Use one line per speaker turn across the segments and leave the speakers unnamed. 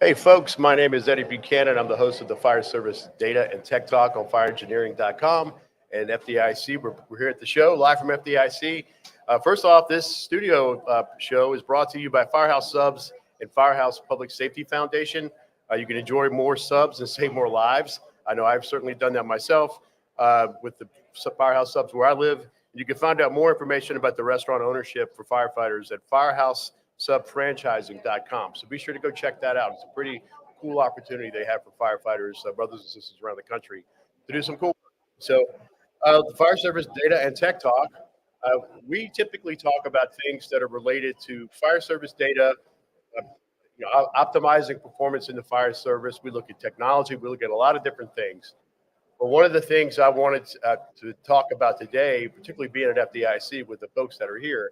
Hey, folks, my name is Eddie Buchanan. I'm the host of the Fire Service Data and Tech Talk on fireengineering.com and FDIC. We're here at the show, live from FDIC. First off, this studio show is brought to you by Firehouse Subs and Firehouse Public Safety Foundation. You can enjoy more subs and save more lives. I know I've certainly done that myself with the Firehouse Subs where I live. You can find out more information about the restaurant ownership for firefighters at firehousesubfranchising.com. So be sure to go check that out. It's a pretty cool opportunity they have for firefighters, brothers and sisters around the country to do some cool work. So the Fire Service Data and Tech Talk, we typically talk about things that are related to fire service data, optimizing performance in the fire service. We look at technology. We look at a lot of different things. But one of the things I wanted to talk about today, particularly being at FDIC with the folks that are here,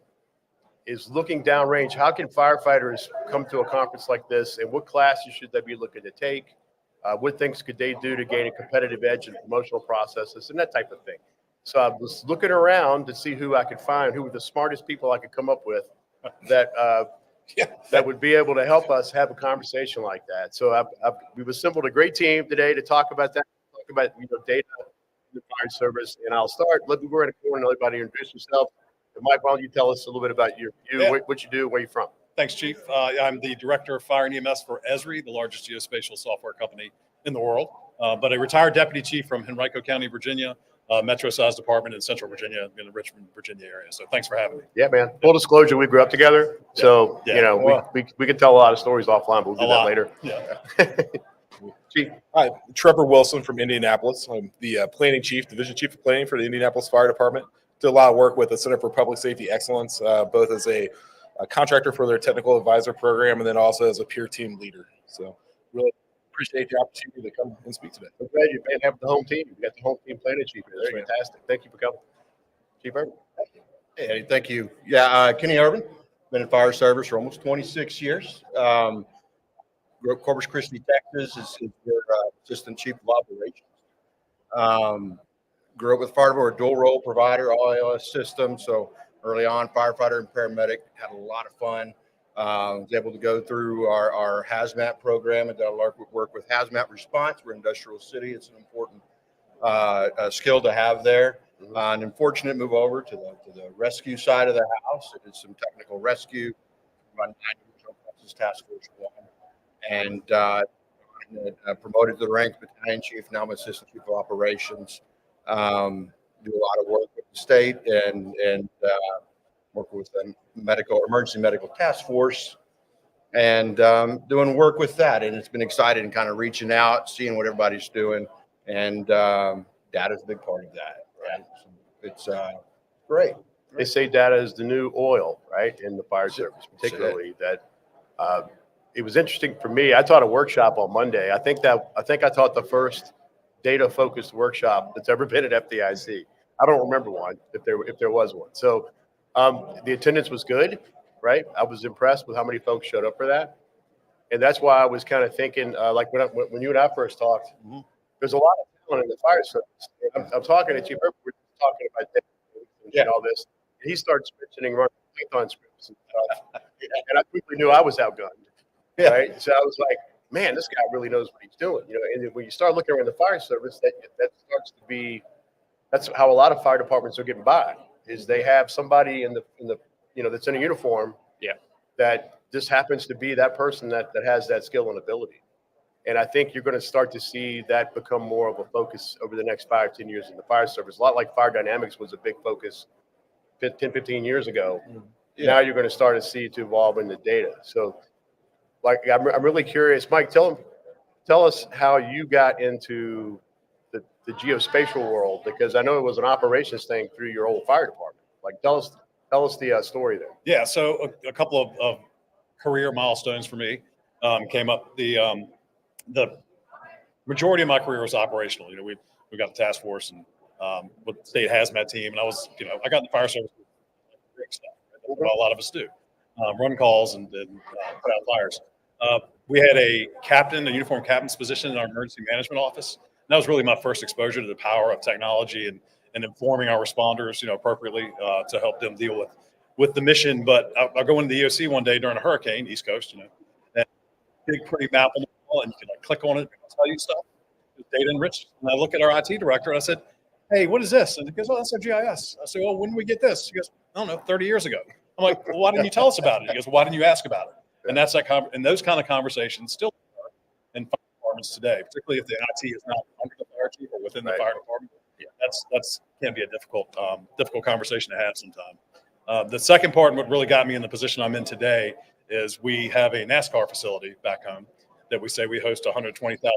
is looking downrange. How can firefighters come to a conference like this, and what classes should they be looking to take? What things could they do to gain a competitive edge in promotional processes and that type of thing? So I was looking around to see who I could find, who were the smartest people I could come up with that that would be able to help us have a conversation like that. So we've assembled a great team today to talk about that. About data in the fire service, and I'll start. Let me go ahead and everybody introduce yourself. And Mike, why don't you tell us a little bit about you, what you do, where you're from?
Thanks, Chief. I'm the director of fire and EMS for Esri, the largest geospatial software company in the world, but a retired deputy chief from Henrico County, Virginia, metro-sized department in Central Virginia, in the Richmond, Virginia area. So thanks for having me.
Yeah, man. Full disclosure, we grew up together, so we can tell a lot of stories offline, but we'll do that later.
Yeah.
Chief. Hi, Trevor Wilson from Indianapolis. I'm the planning chief, division chief of planning for the Indianapolis Fire Department. Did a lot of work with the Center for Public Safety Excellence, both as a contractor for their technical advisor program and then also as a peer team leader. So really appreciate the opportunity to come and speak today.
I'm glad you have the home team. You got the home team planning chief here. That's fantastic. Thank you for coming. Chief Urban.
Hey, Eddie, thank you. Yeah, Kenny Urban, been in fire service for almost 26 years. Grew up Corpus Christi, Texas, is their assistant chief of operations. Grew up with fire department, dual role provider, all ALS systems. So early on, firefighter and paramedic, had a lot of fun. Was able to go through our hazmat program and done a lot of work with hazmat response. We're an industrial city. It's an important skill to have there. And unfortunate move over to the rescue side of the house. I did some technical rescue, run 9 years task force 1. And promoted to the rank battalion chief. Now I'm assistant chief of operations. Do a lot of work with the state and work with the emergency medical task force, and doing work with that. And it's been exciting, kind of reaching out, seeing what everybody's doing, and data's a big part of that. Right? So it's great.
They say data is the new oil, right, in the fire service, particularly that. It was interesting for me. I taught a workshop on Monday. I think I taught the first data-focused workshop that's ever been at FDIC. I don't remember one, if there was one. So the attendance was good, right? I was impressed with how many folks showed up for that, and that's why I was kind of thinking, like when you and I first talked, there's a lot of talent in the fire service. I'm talking to Chief. We're talking about data and all this. And he starts mentioning running Python scripts and stuff, and I quickly knew I was outgunned. Yeah. Right. So I was like, man, this guy really knows what he's doing. And when you start looking around the fire service, that starts to be, that's how a lot of fire departments are getting by, is they have somebody in the that's in a uniform that just happens to be that person that has that skill and ability. And I think you're going to start to see that become more of a focus over the next 5-10 years in the fire service. A lot like fire dynamics was a big focus 10-15 years ago. Now you're going to start to see it to evolve in the data. So I'm really curious, Mike. Tell us how you got into the geospatial world, because I know it was an operations thing through your old fire department. Like, tell us the story there.
Yeah, so a couple of career milestones for me came up. The majority of my career was operational. We got the task force and with the state hazmat team, and I was I got in the fire service with great stuff. Right? That's what a lot of us do. Run calls and put out fires. We had a uniform captain's position in our emergency management office. And that was really my first exposure to the power of technology and informing our responders, appropriately to help them deal with the mission. But I'll go into the EOC one day during a hurricane, East Coast, and big, pretty map on the wall, and you can like click on it and it'll tell you stuff. It's data enriched. And I look at our IT director and I said, "Hey, what is this?" And he goes, "Oh, that's our GIS." I said, "Well, when did we get this?" He goes, "I don't know, 30 years ago." I'm like, "Well, why didn't you tell us about it?" He goes, "Why didn't you ask about it?" And that's and those kind of conversations still are in fire departments today, particularly if the IT is not under the fire chief or within the fire department. Yeah, that's can be a difficult conversation to have sometimes. The second part, and what really got me in the position I'm in today, is we have a NASCAR facility back home that we say we host 120,000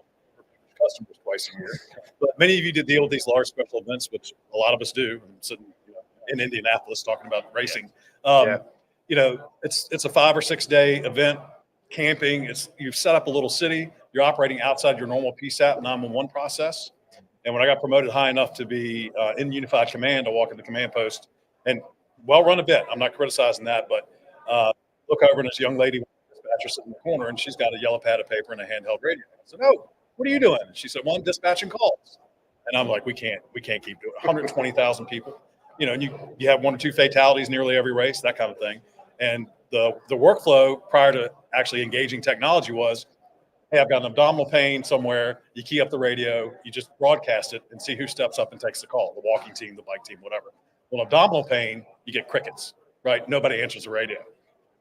customers twice a year. But many of you did deal with these large special events, which a lot of us do. I'm sitting in Indianapolis talking about racing. You know, it's a 5 or 6 day event, camping. You've set up a little city. You're operating outside your normal PSAP 911 process. And when I got promoted high enough to be in unified command, I walk in the command post and well-run event. I'm not criticizing that, but look over and this young lady, dispatcher sitting in the corner, and she's got a yellow pad of paper and a handheld radio. I said, "Oh, what are you doing?" And she said, "Well, I'm dispatching calls." And I'm like, we can't keep doing it. 120,000 people, you know, and you have 1 or 2 fatalities nearly every race, that kind of thing. And the workflow prior to actually engaging technology was, hey, I've got an abdominal pain somewhere. You key up the radio, you just broadcast it and see who steps up and takes the call, the walking team, the bike team, whatever. Well, abdominal pain, you get crickets, right? Nobody answers the radio.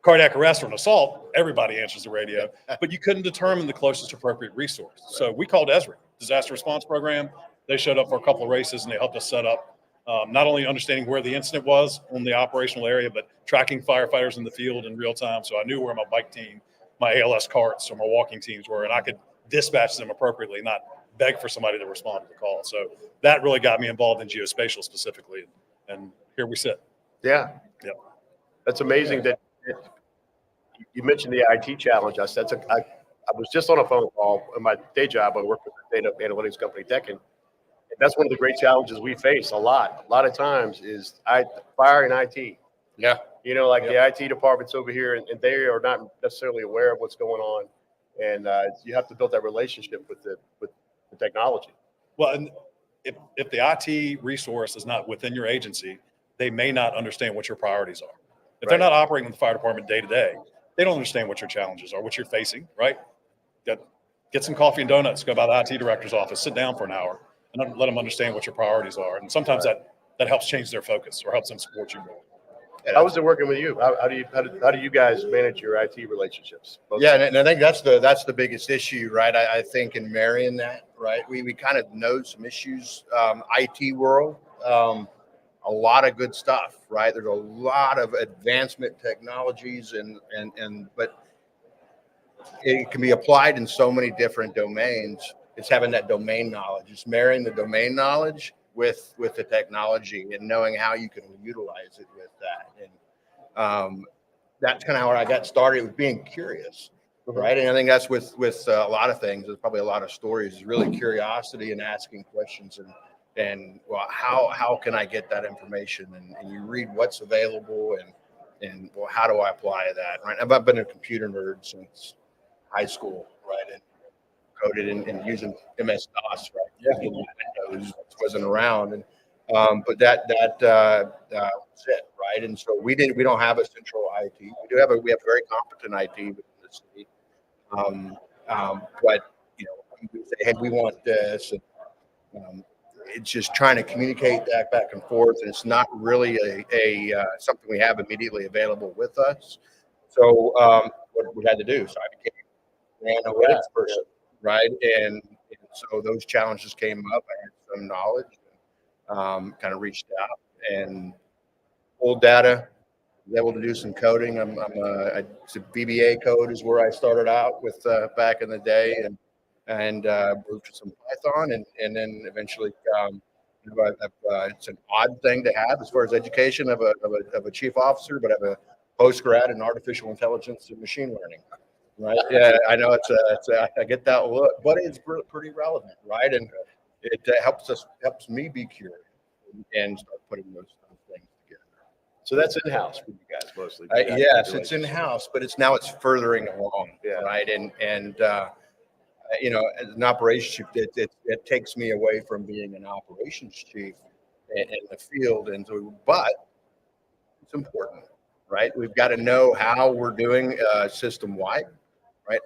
Cardiac arrest or an assault, everybody answers the radio, but you couldn't determine the closest appropriate resource. So we called ESRI, Disaster Response Program. They showed up for a couple of races and they helped us set up not only understanding where the incident was on the operational area, but tracking firefighters in the field in real time. So I knew where my bike team, my ALS carts, or my walking teams were, and I could dispatch them appropriately, not beg for somebody to respond to the call. So that really got me involved in geospatial specifically, and here we sit.
Yeah.
Yep.
That's amazing that you mentioned the IT challenge. I was just on a phone call in my day job. I work with a data analytics company, Buchanan. And that's one of the great challenges we face a lot of times is fire and IT.
Yeah.
You know, like the IT department's over here and they are not necessarily aware of what's going on. And you have to build that relationship with the technology.
Well, and if the IT resource is not within your agency, they may not understand what your priorities are. If they're not operating in the fire department day to day, they don't understand what your challenges are, what you're facing, right? Get some coffee and donuts, go by the IT director's office, sit down for an hour, and let them understand what your priorities are. And sometimes that helps change their focus or helps them support you more.
How is it working with you? How do you guys manage your IT relationships?
Yeah, and I think that's the biggest issue, right? I think in marrying that, right, we kind of know some issues, IT world, a lot of good stuff, right? There's a lot of advancement technologies but it can be applied in so many different domains. It's having that domain knowledge. It's marrying the domain knowledge with the technology and knowing how you can utilize it with that. And that's kind of how I got started with being curious, right? And I think that's with a lot of things. There's probably a lot of stories. Is really curiosity and asking questions and well, how can I get that information? And you read what's available and well, how do I apply that? Right? I've been a computer nerd since high school, right? And coded and using MS-DOS, right? Yeah, Windows wasn't around, and but that was it, right? And so we don't have a central IT. We have very competent IT within the city, but you know, we say, hey, we want this, and it's just trying to communicate that back and forth, and it's not really a something we have immediately available with us. So what we had to do, so I became an analytics person. Right. And so those challenges came up. I had some knowledge, kind of reached out and pulled data, was able to do some coding. VBA code is where I started out with back in the day and moved to some Python and then eventually it's an odd thing to have as far as education of a chief officer, but I have a post-grad in artificial intelligence and machine learning. Right. Yeah, I know I get that look, but it's pretty relevant, right? And it helps me be curious and start putting those things together.
So that's in-house for you guys mostly.
Yes, it's in-house, but it's furthering along, right? And you know, as an operations chief, it takes me away from being an operations chief in the field, but it's important, right? We've got to know how we're doing system-wide. Right,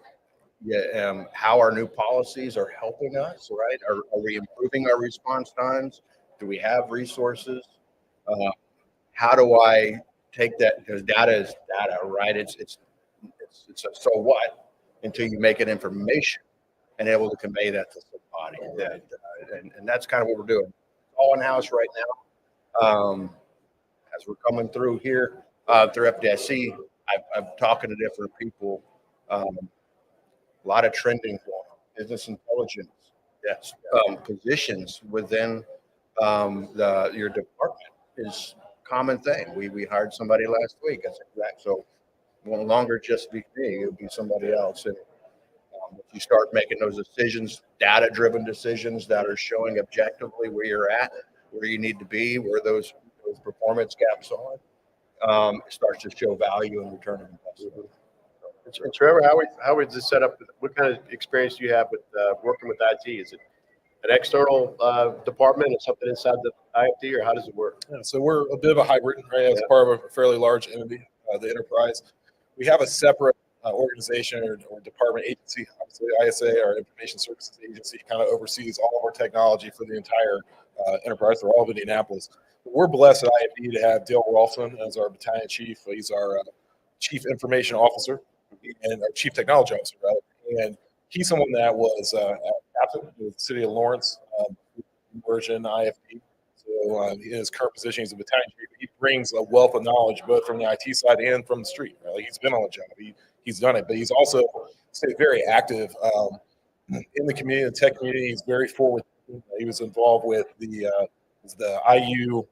Yeah, how our new policies are helping us, right? Are we improving our response times? Do we have resources? Uh, how do I take that? Because data is data, right? It's a so what until you make it information and able to convey that to somebody. And that's kind of what we're doing. All in house right now. As we're coming through here through FDIC, I'm talking to different people. A lot of trending going on, business intelligence,
Yes.
positions within your department is a common thing. We hired somebody last week. That's exact. So it won't longer just be me; it'll be somebody else. And if you start making those decisions, data-driven decisions that are showing objectively where you're at, where you need to be, where those performance gaps are, it starts to show value and return on investment.
And Trevor, how is this set up? What kind of experience do you have with working with IT? Is it an external department or something inside the IFD, or how does it work?
Yeah, so we're a bit of a hybrid, right? As part of a fairly large entity, the enterprise. We have a separate organization or department agency, obviously ISA, our Information Services Agency, kind of oversees all of our technology for the entire enterprise for all of Indianapolis. But we're blessed at IFD to have Dale Rolfson as our battalion chief. He's our chief information officer and our chief technology officer, right? And he's someone that was captain with the city of Lawrence, version IFD. So in his current position, he's a battalion chief. He brings a wealth of knowledge both from the IT side and from the street. Right? Like he's been on the job. He's done it, but he's also stayed very active in the community, the tech community. He's very forward. He was involved with the IU,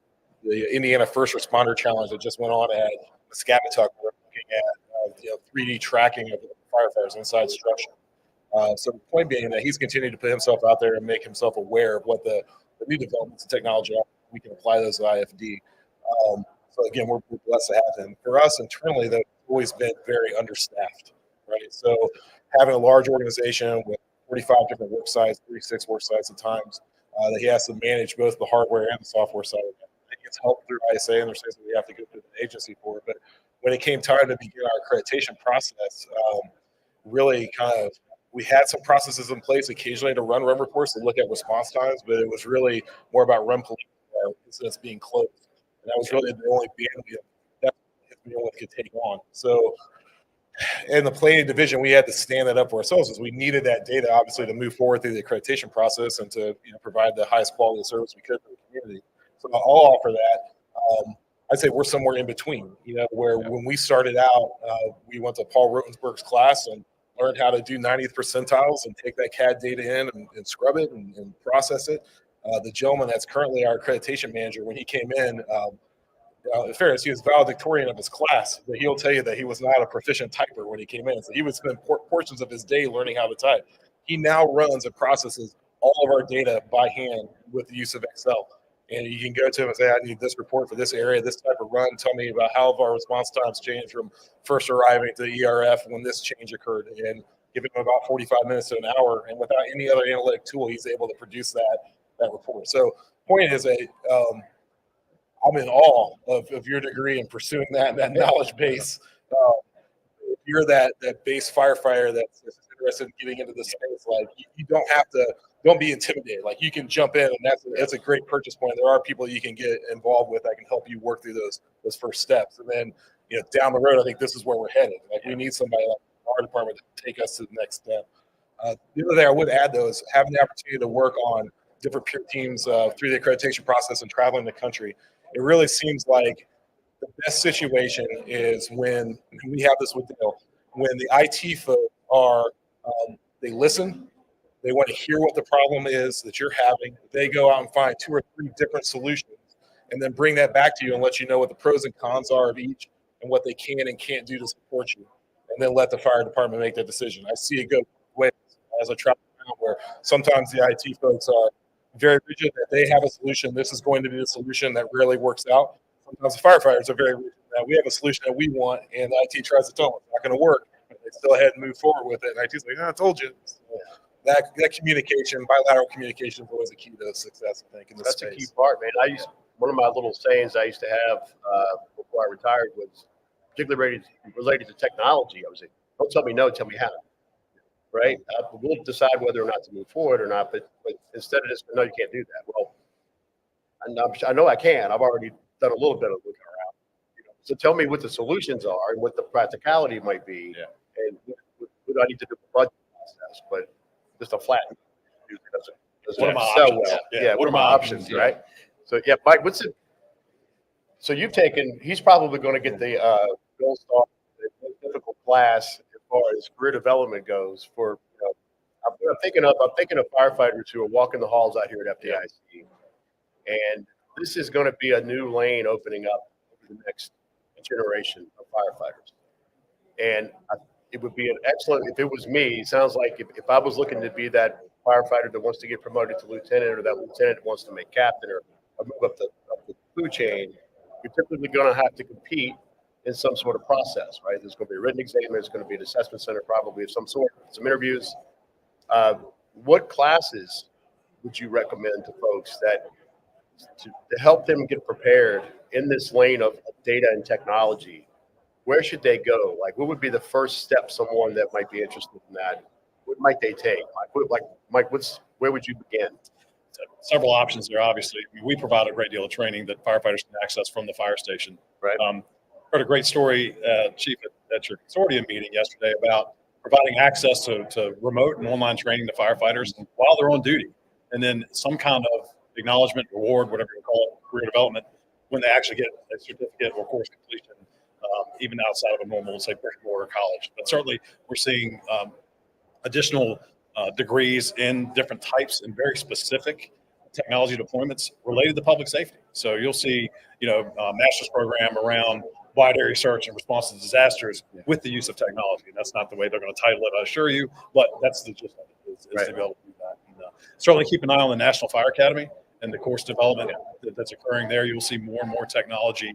the Indiana First Responder Challenge that just went on at Scatatuck. We're looking at 3D tracking of firefighters inside structure. So the point being that he's continued to put himself out there and make himself aware of what the new developments in technology are. We can apply those to IFD. So again, we're blessed to have him. For us internally, they've always been very understaffed, right? So having a large organization with 45 different work sites, 36 work sites at times, that he has to manage both the hardware and the software side. It gets help through ISA, and there's things that we have to go through the agency for. But when it came time to begin our accreditation process, really kind of we had some processes in place occasionally to run reports to look at response times, but it was really more about run police incidents being closed. And that was really the only bandwidth that anyone could take on. So in the planning division, we had to stand that up for ourselves as we needed that data, obviously, to move forward through the accreditation process and to provide the highest quality of service we could for the community. So I'll offer that. I'd say we're somewhere in between, where when we started out, we went to Paul Rotensberg's class and learned how to do 90th percentiles and take that CAD data in and scrub it and process it. The gentleman that's currently our accreditation manager, when he came in, in fairness, he was valedictorian of his class, but he'll tell you that he was not a proficient typer when he came in. So he would spend portions of his day learning how to type. He now runs and processes all of our data by hand with the use of Excel. And you can go to him and say, I need this report for this area, this type of run. Tell me about how have our response times changed from first arriving to the ERF when this change occurred. And give him about 45 minutes to an hour. And without any other analytic tool, he's able to produce that report. So point is I'm in awe of your degree in pursuing that knowledge base. If you're that base firefighter that's interested in getting into this space, like you don't be intimidated. Like you can jump in, and that's a great purchase point. There are people you can get involved with that can help you work through those first steps. And then down the road, I think this is where we're headed. Like we need somebody like our department to take us to the next step. The other thing I would add though is having the opportunity to work on different peer teams through the accreditation process and traveling the country. It really seems like the best situation is when we have this with Dale, when the IT folks are, they listen, they want to hear what the problem is that you're having. They go out and find 2 or 3 different solutions and then bring that back to you and let you know what the pros and cons are of each and what they can and can't do to support you. And then let the fire department make that decision. I see it go ways as I travel around where sometimes the IT folks are very rigid that they have a solution. This is going to be the solution that rarely works out. Sometimes the firefighters are very rigid that we have a solution that we want, and the IT tries to tell them it's not going to work. But they still ahead and move forward with it. And IT's like, I told you. So that communication, bilateral communication, is always a key to success, I think, in this
That's
space.
a key part, man. One of my little sayings I used to have before I retired was particularly related to technology. I was like, don't tell me no, tell me how. right? We'll decide whether or not to move forward or not, but instead of just, no, you can't do that. Well, I know I can. I've already done a little bit of looking around. So tell me what the solutions are and what the practicality might be, and what I need to do with the budget process. But just a flat
What are my
sell
options?
well.
Yeah,
What are my options,
yeah.
right? So yeah, Mike, what's it? So you've taken. He's probably going to get the gold star, the most difficult class as far as career development goes. For I'm thinking of firefighters who are walking the halls out here at FDIC, and this is going to be a new lane opening up for the next generation of firefighters. And it would be an excellent, if it was me, it sounds like if I was looking to be that firefighter that wants to get promoted to lieutenant, or that lieutenant that wants to make captain, or move up the food chain, you're typically going to have to compete in some sort of process, right? There's going to be a written exam, there's going to be an assessment center probably of some sort, some interviews. What classes would you recommend to folks that to help them get prepared in this lane of data and technology? Where should they go? Like, what would be the first step someone that might be interested in that? What might they take? Mike, where would you begin?
Several options there, obviously. I mean, we provide a great deal of training that firefighters can access from the fire station.
Right.
Heard a great story, Chief, at your consortium meeting yesterday about providing access to remote and online training to firefighters while they're on duty, and then some kind of acknowledgement, reward, whatever you call it, career development, when they actually get a certificate or course completion, even outside of a normal, say, brick and mortar college. But certainly, we're seeing additional degrees in different types and very specific technology deployments related to public safety. So you'll see, a master's program around wide area search and response to disasters with the use of technology. And that's not the way they're going to title it, I assure you, but that's the gist of it, is to be able to do that. And, certainly keep an eye on the National Fire Academy and the course development that's occurring there. You'll see more and more technology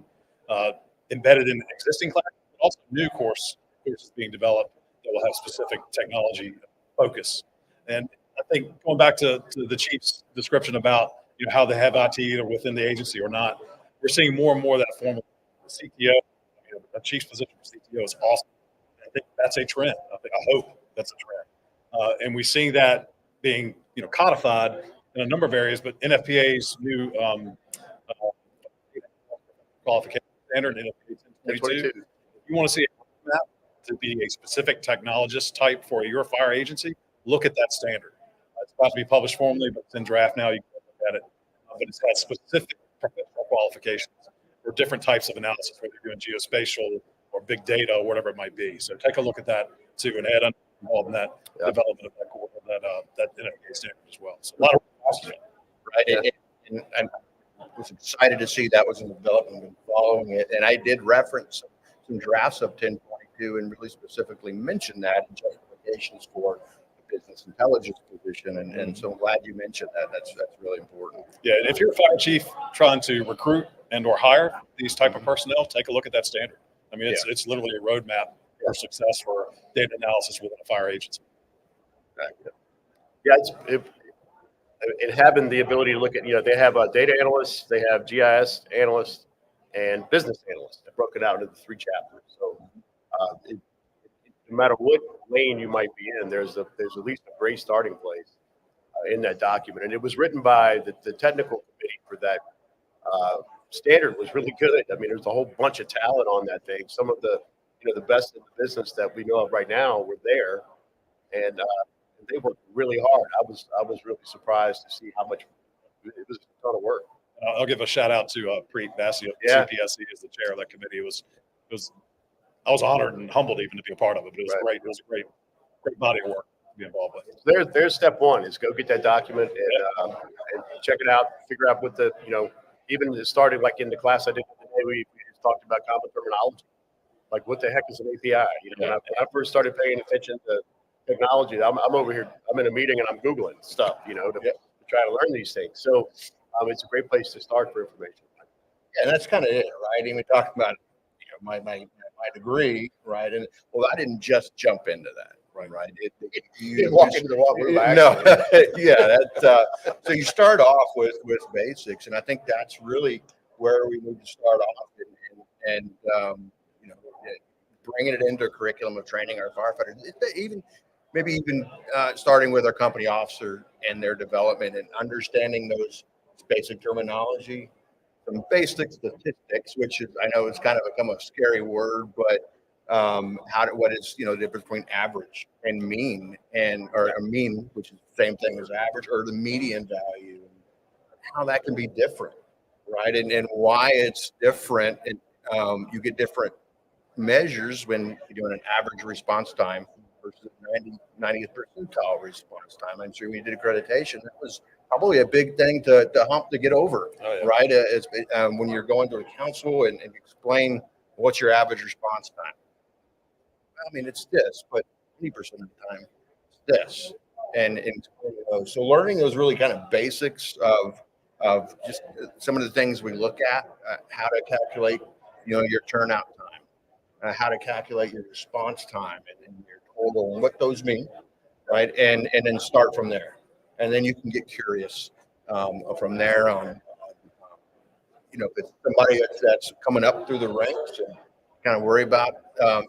embedded in existing classes, but also new courses being developed that will have specific technology focus. And I think going back to the chief's description about how they have IT either within the agency or not, we're seeing more and more of that form of CTO. A chief's position for CTO is awesome. I think that's a trend. I hope that's a trend. And we're seeing that being codified in a number of areas, but NFPA's new qualification standard, NFPA 1022, if you want to see a map to be a specific technologist type for your fire agency, look at that standard. It's about to be published formally, but it's in draft now. You can look at it. But it's got specific professional qualifications for different types of analysis, whether you're doing geospatial or big data or whatever it might be. So take a look at that too, and add involved in that development of that core, that NFPA standard as well. So a lot of
right. And I was excited to see that was in development and following it. And I did reference some drafts of 1022 and really specifically mention that in justifications for the business intelligence position. And so I'm glad you mentioned that. That's really important.
Yeah, and if you're a fire chief trying to recruit and or hire these type of personnel, take a look at that standard. I mean, it's literally a roadmap for success for data analysis within a fire agency.
Yeah, and having the ability to look at, they have data analysts, they have GIS analysts, and business analysts broken out into the 3 chapters. So no matter what lane you might be in, there's at least a great starting place in that document. And it was written by the technical committee for that standard. Was really good. I mean, there's a whole bunch of talent on that thing. Some of the the best in the business that we know of right now were there, and they worked really hard. I was really surprised to see how much it was a ton of work.
I'll give a shout out to Preet Bassi of CPSC as the chair of that committee. I was honored and humbled even to be a part of it. But it was great. It was a great body of work to be involved with.
There's step one is go get that document and check it out. Figure out what the even starting like in the class I did today, we just talked about common terminology. Like, what the heck is an API? When I first started paying attention to technology, I'm over here. I'm in a meeting and I'm Googling stuff, to try to learn these things. So it's a great place to start for information.
Yeah, and that's kind of it, right? And we talked about my degree, right? And I didn't just jump into that, right?
You didn't walk into the wrong room.
No, yeah. So you start off with basics, and I think that's really where we need to start off, and bringing it into a curriculum of training our firefighters. Even maybe even starting with our company officer and their development and understanding those basic terminology, some basic statistics, which is, I know it's kind of become a scary word, but what is, the difference between average and mean, or a mean, which is the same thing as average, or the median value, and how that can be different, right? And why it's different. And you get different measures when you're doing an average response time versus 90th percentile response time. I'm sure we did accreditation. That was probably a big thing to hump to get over, right? When you're going to a council and explain what's your average response time. I mean, it's this, but 80% of the time, it's this. And so learning those really kind of basics of just some of the things we look at, how to calculate, your turnout time, how to calculate your response time and your total and what those mean, right? And then start from there. And then you can get curious from there on, if it's somebody that's coming up through the ranks and kind of worry about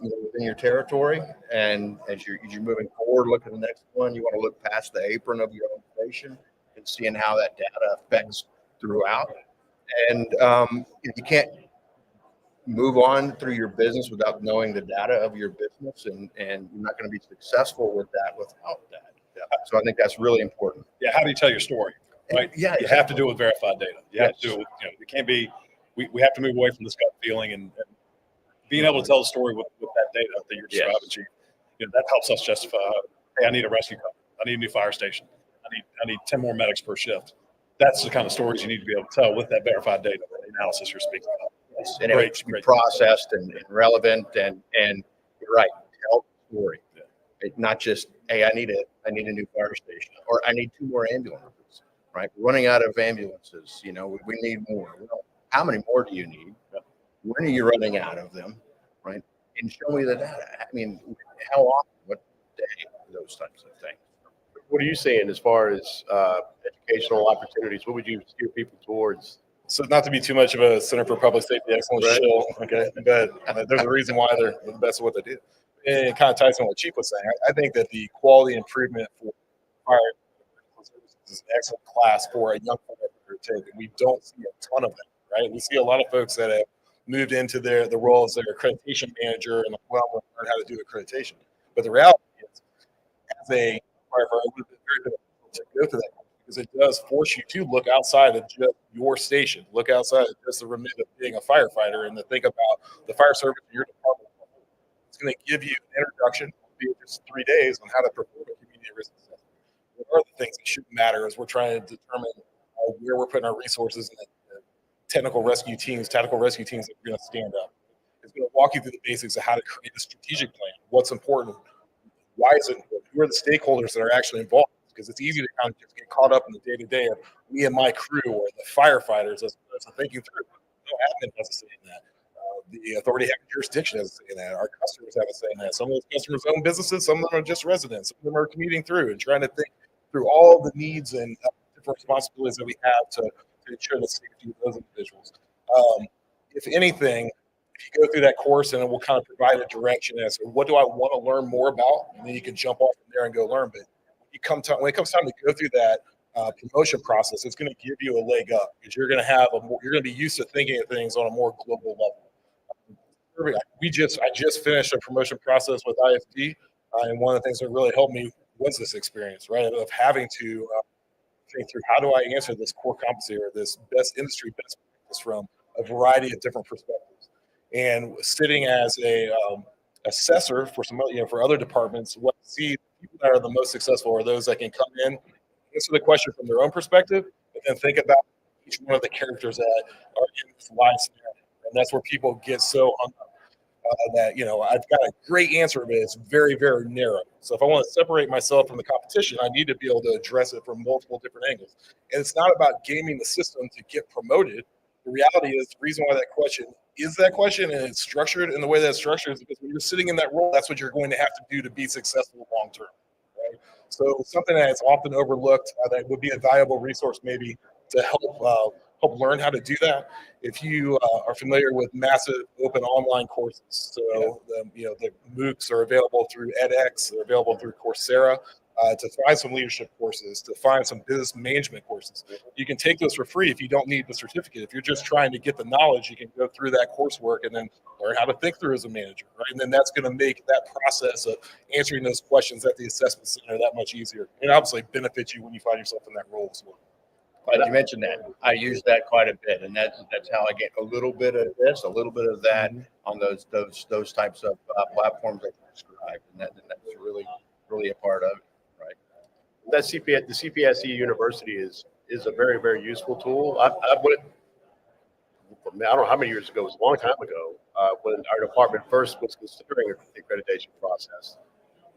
within your territory. And as you're moving forward, look at the next one, you want to look past the apron of your own station and seeing how that data affects throughout. And you can't move on through your business without knowing the data of your business, and you're not going to be successful with that without that. So I think that's really important.
Yeah. How do you tell your story? Right.
Yeah.
You have to do it with verified data. You have to do it with, it can't be, we have to move away from this gut feeling and being able to tell the story with that data that you're describing, Chief. That helps us justify, hey, I need a rescue company. I need a new fire station. I need 10 more medics per shift. That's the kind of stories you need to be able to tell with that verified data, the analysis you're speaking about.
Yes. And it's processed and relevant and you're right, tell the story. It's not just, hey, I need a new fire station, or I need 2 more ambulances, right? We're running out of ambulances. We need more. Well, how many more do you need? When are you running out of them, right? And show me the data. I mean, how often, what day, those types of things.
What are you saying as far as educational opportunities? What would you steer people towards?
So not to be too much of a Center for Public Safety Excellence shill, okay, but there's a reason why they're the best at what they do. And it kind of ties in what Chief was saying. I think that the quality improvement for fire services is an excellent class for a young firefighter to take. We don't see a ton of them, right? We see a lot of folks that have moved into the role as their accreditation manager and we'll learn how to do accreditation. But the reality is, as a firefighter, it would have been very difficult to go through that because it does force you to look outside of just your station, look outside of just the remit of being a firefighter and to think about the fire service in your department. It's going to give you an introduction, be just 3 days, on how to perform a community risk assessment. What are the things that should matter as we're trying to determine where we're putting our resources in the tactical rescue teams that are going to stand up. It's going to walk you through the basics of how to create a strategic plan. What's important? Why is it important? Who are the stakeholders that are actually involved? Because it's easy to kind of just get caught up in the day-to-day of me and my crew or the firefighters as thinking through. No admin has a say in that. The authority having jurisdiction has a say in that. Our customers have a say in that. Some of those customers own businesses. Some of them are just residents. Some of them are commuting through and trying to think through all the needs and different responsibilities that we have to ensure the safety of those individuals. If anything, if you go through that course, and it will kind of provide a direction as to what do I want to learn more about, and then you can jump off from there and go learn. But when it comes time to go through that promotion process, it's going to give you a leg up because you're going to be used to thinking of things on a more global level. I just finished a promotion process with IFD, and one of the things that really helped me was this experience, right, of having to think through how do I answer this core competency or this industry best practice from a variety of different perspectives. And sitting as a assessor for for other departments, what see people that are the most successful are those that can come in, answer the question from their own perspective, but then think about each one of the characters that are in this live scenario. And that's where people get so hung up that, I've got a great answer, but it's very, very narrow. So if I want to separate myself from the competition, I need to be able to address it from multiple different angles. And it's not about gaming the system to get promoted. The reality is the reason why that question is that question and it's structured in the way that it's structured is because when you're sitting in that role, that's what you're going to have to do to be successful long term. Right? So something that is often overlooked that would be a valuable resource maybe to help help learn how to do that. If you are familiar with massive open online courses, so the MOOCs are available through edX, they're available through Coursera. To find some leadership courses, to find some business management courses. You can take those for free if you don't need the certificate. If you're just trying to get the knowledge, you can go through that coursework and then learn how to think through as a manager, right? And then that's going to make that process of answering those questions at the assessment center that much easier, and obviously benefit you when you find yourself in that role as well.
Glad you mentioned that. I use that quite a bit, and that's how I get a little bit of this, a little bit of that on those types of platforms that you described, and that's really a part of it.
That the CPSE University is a very, very useful tool. I went, I don't know how many years ago, it was a long time ago, when our department first was considering the accreditation process.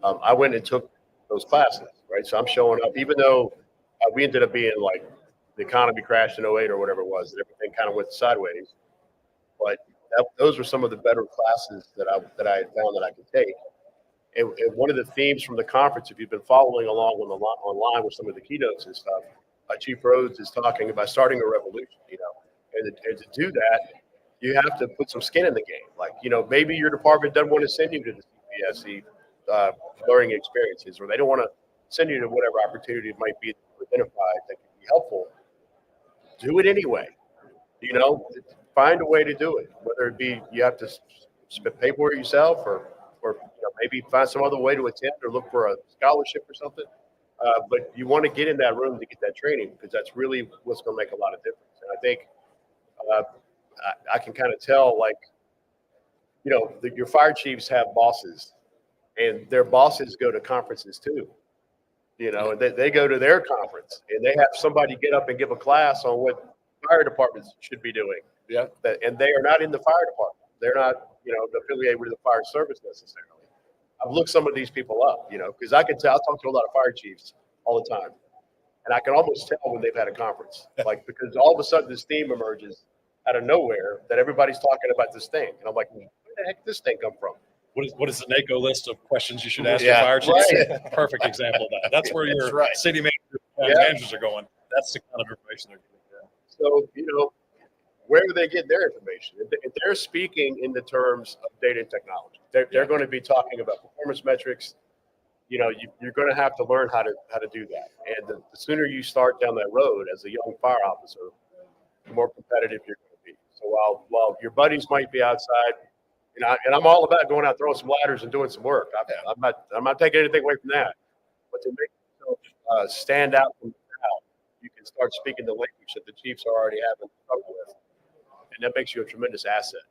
I went and took those classes, right? So I'm showing up, even though we ended up being like, the economy crashed in 08 or whatever it was, and everything kind of went sideways. But those were some of the better classes that I had found that I could take. And one of the themes from the conference, if you've been following along online with some of the keynotes and stuff, Chief Rhodes is talking about starting a revolution, and to do that, you have to put some skin in the game. Like, maybe your department doesn't want to send you to the CPSE learning experiences, or they don't want to send you to whatever opportunity it might be identified that could be helpful. Do it anyway. Find a way to do it, whether it be you have to pay for it yourself or maybe find some other way to attend or look for a scholarship or something. But you want to get in that room to get that training, because that's really what's going to make a lot of difference. And I think I can kind of tell, like, your fire chiefs have bosses, and their bosses go to conferences too. And they go to their conference, and they have somebody get up and give a class on what fire departments should be doing.
Yeah.
And they are not in the fire department. They're not, affiliated with the fire service necessarily. I've looked some of these people up, because I talk to a lot of fire chiefs all the time, and I can almost tell when they've had a conference, like, because all of a sudden this theme emerges out of nowhere that everybody's talking about this thing, and I'm like, where the heck did this thing come from?
What is the NACO list of questions you should ask
Yeah,
your fire chiefs?
right.
Perfect example of that. That's where your
right.
city managers are going. That's the kind of information they're getting.
So, where are they getting their information? If they're speaking in the terms of data and technology, they're going to be talking about performance metrics. You're going to have to learn how to do that. And the sooner you start down that road as a young fire officer, the more competitive you're going to be. So while your buddies might be outside, and I'm all about going out, throwing some ladders and doing some work. I'm not taking anything away from that. But to make yourself stand out from the crowd, you can start speaking the language that the chiefs are already having trouble with, and that makes you a tremendous asset.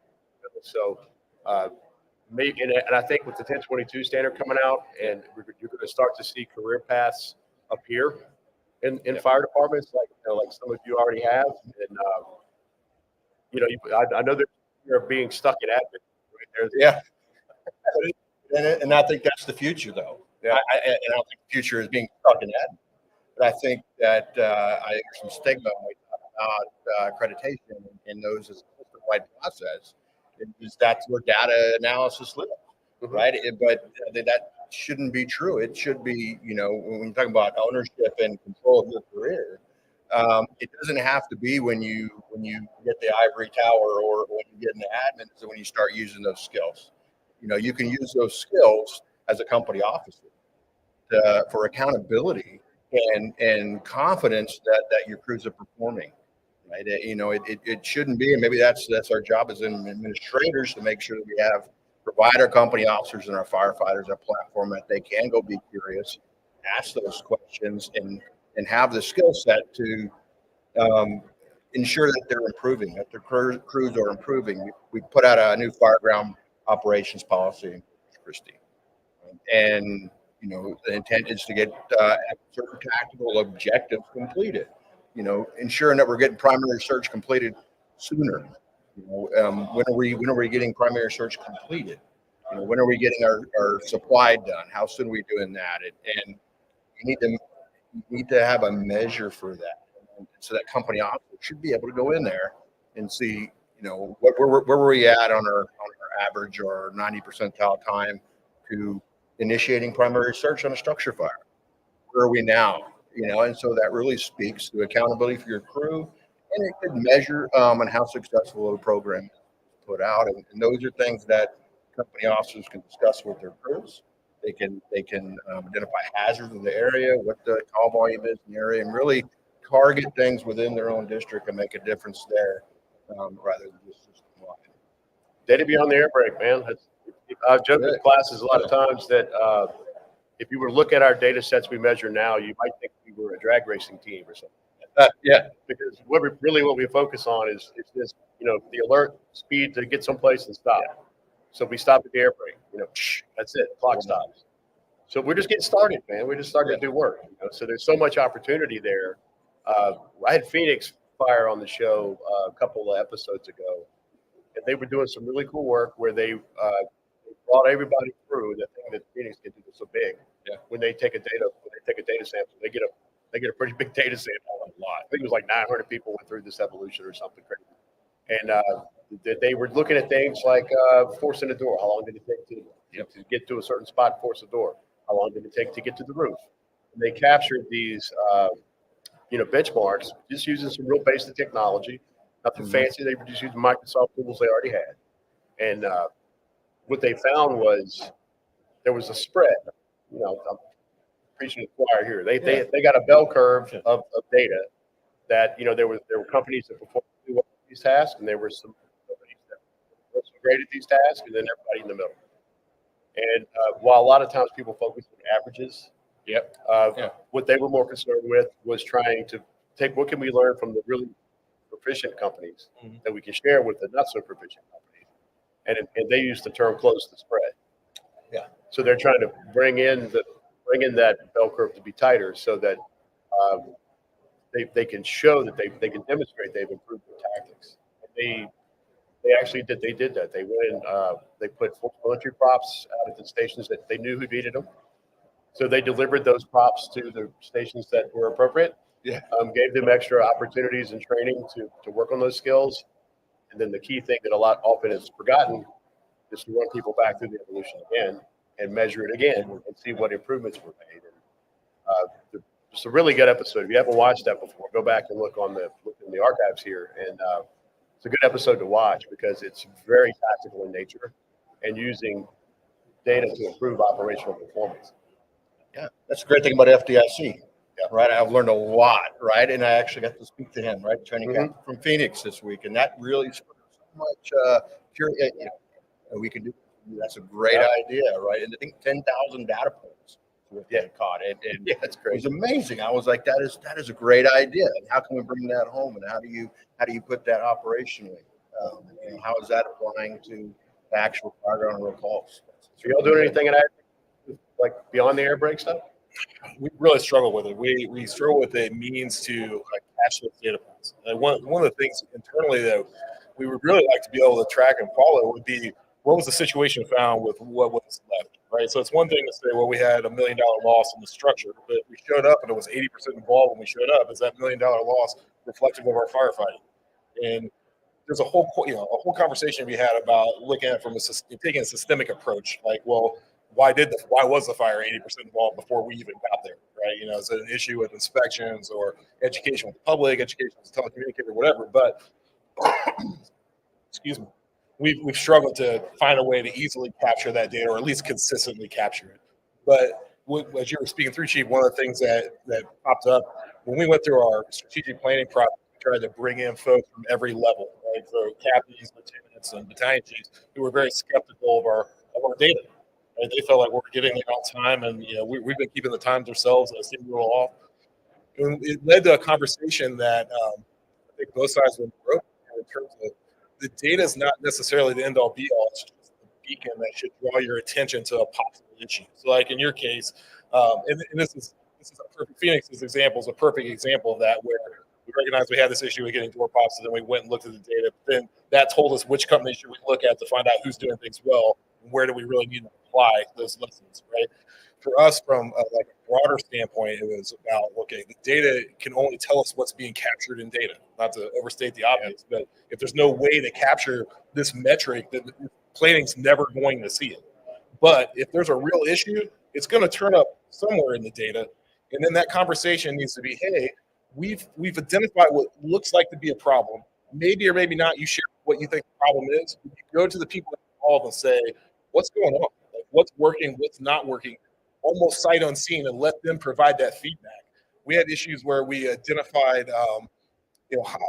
So, and I think with the 1022 standard coming out, and you're going to start to see career paths appear in fire departments, like some of you already have. And I know that you're being stuck in admin. Right?
Yeah. And I think that's the future, though.
Yeah.
I don't think the future is being stuck in admin. But I think that there's some stigma about accreditation in those as a system-wide process. That's where data analysis lives, right? But that shouldn't be true. It should be, when you talk about ownership and control of your career, it doesn't have to be when you get the ivory tower or when you get in the admin, so when you start using those skills. You can use those skills as a company officer for accountability and confidence that your crews are performing. Right? It shouldn't be, and maybe that's our job as administrators, to make sure that provide our company officers and our firefighters a platform that they can go be curious, ask those questions, and have the skill set to ensure that they're improving, that their crews are improving. We put out a new fireground operations policy in Christie, and the intent is to get certain tactical objectives completed. Ensuring that we're getting primary search completed sooner. When are we getting primary search completed? When are we getting our supply done? How soon are we doing that? And you need to have a measure for that, so that company officer should be able to go in there and see, where were we at on our average or 90 percentile time to initiating primary search on a structure fire. Where are we now? And so that really speaks to accountability for your crew and it could measure on how successful a program is put out. And those are things that company officers can discuss with their crews. They can identify hazards in the area, what the call volume is in the area, and really target things within their own district and make a difference there, rather than just system-wide.
Data beyond the air brake, man. I've joked with classes a lot of times that if you were to look at our data sets we measure now, you might think we were a drag racing team or something.
Yeah,
Because what we focus on is this, the alert speed to get someplace and stop. So we stop at the air brake, that's it, clock stops. So we're just getting started, man. We're just starting to do work. So there's so much opportunity there. I had Phoenix Fire on the show a couple of episodes ago, and they were doing some really cool work where they brought everybody through the thing that Phoenix can do so big.
Yeah.
When they take a data sample, they get a pretty big data sample. A lot. I think it was like 900 people went through this evolution or something crazy. And they were looking at things like forcing a door. How long did it take to get to a certain spot and force a door? How long did it take to get to the roof? And they captured these, benchmarks just using some real basic technology, nothing fancy. They were just using Microsoft tools they already had. And what they found was there was a spread. I'm preaching to the choir here. They got a bell curve of data that there were companies that performed really well at these tasks, and there were some companies that weren't so great at these tasks, and then everybody in the middle. And while a lot of times people focus on averages, what they were more concerned with was trying to take what can we learn from the really proficient companies that we can share with the not so proficient companies, and they use the term close the spread.
Yeah.
So they're trying to bring in that bell curve to be tighter, so that they can show that they can demonstrate they've improved their tactics. And they actually did. They did that. They went in. They put full military props out at the stations that they knew who needed them. So they delivered those props to the stations that were appropriate.
Yeah.
Gave them extra opportunities and training to work on those skills. And then the key thing that often is forgotten is to run people back through the evolution again and measure it again and see what improvements were made. And it's a really good episode. If you haven't watched that before, go back and look in the archives here. And it's a good episode to watch because it's very tactical in nature and using data to improve operational performance.
Yeah, that's the great thing about FDIC, right? I've learned a lot, right? And I actually got to speak to him, right? Training guy from Phoenix this week, and that really spurred so much curiosity. We can do. That's a great idea, right? And I think 10,000 data points they caught, and
That's great.
It was amazing. I was like, that is a great idea. And how can we bring that home? And how do you put that operationally? How is that applying to the actual fireground calls?
So y'all doing anything in that, like beyond the air brake stuff?
We really struggle with it. We struggle with a means to catch those data points. And one of the things internally that we would really like to be able to track and follow would be what was the situation found with what was left, right? So it's one thing to say, well, we had $1 million loss in the structure, but we showed up and it was 80% involved when we showed up. Is that $1 million loss reflective of our firefighting? And there's a whole conversation we had about looking at it from taking a systemic approach. Like, well, why was the fire 80% involved before we even got there, right? Is it an issue with inspections or education with the public, education with the telecommunicator, whatever? But excuse me, we've struggled to find a way to easily capture that data, or at least consistently capture it. But as you were speaking through, Chief, one of the things that popped up when we went through our strategic planning process, we tried to bring in folks from every level, right? So captains, lieutenants, and battalion chiefs who were very skeptical of our data. Right? They felt like we're getting there on time, and we've been keeping the times ourselves, and it seemed a little off. And it led to a conversation that I think both sides were broken in terms of the data is not necessarily the end-all be-all. It's just the beacon that should draw your attention to a possible issue. So, like in your case, and this is a perfect Phoenix's example is a perfect example of that, where we recognized we had this issue with getting door pops, and then we went and looked at the data. But then that told us which companies should we look at to find out who's doing things well, and where do we really need to apply those lessons, right? For us, from a broader standpoint, it was about, okay, the data can only tell us what's being captured in data. Not to overstate the obvious, but if there's no way to capture this metric, then planning's never going to see it. But if there's a real issue, it's going to turn up somewhere in the data. And then that conversation needs to be, hey, we've identified what looks like to be a problem. Maybe or maybe not, you share what you think the problem is. You go to the people involved and say, what's going on? Like, what's working, what's not working, almost sight unseen, and let them provide that feedback. We had issues where we identified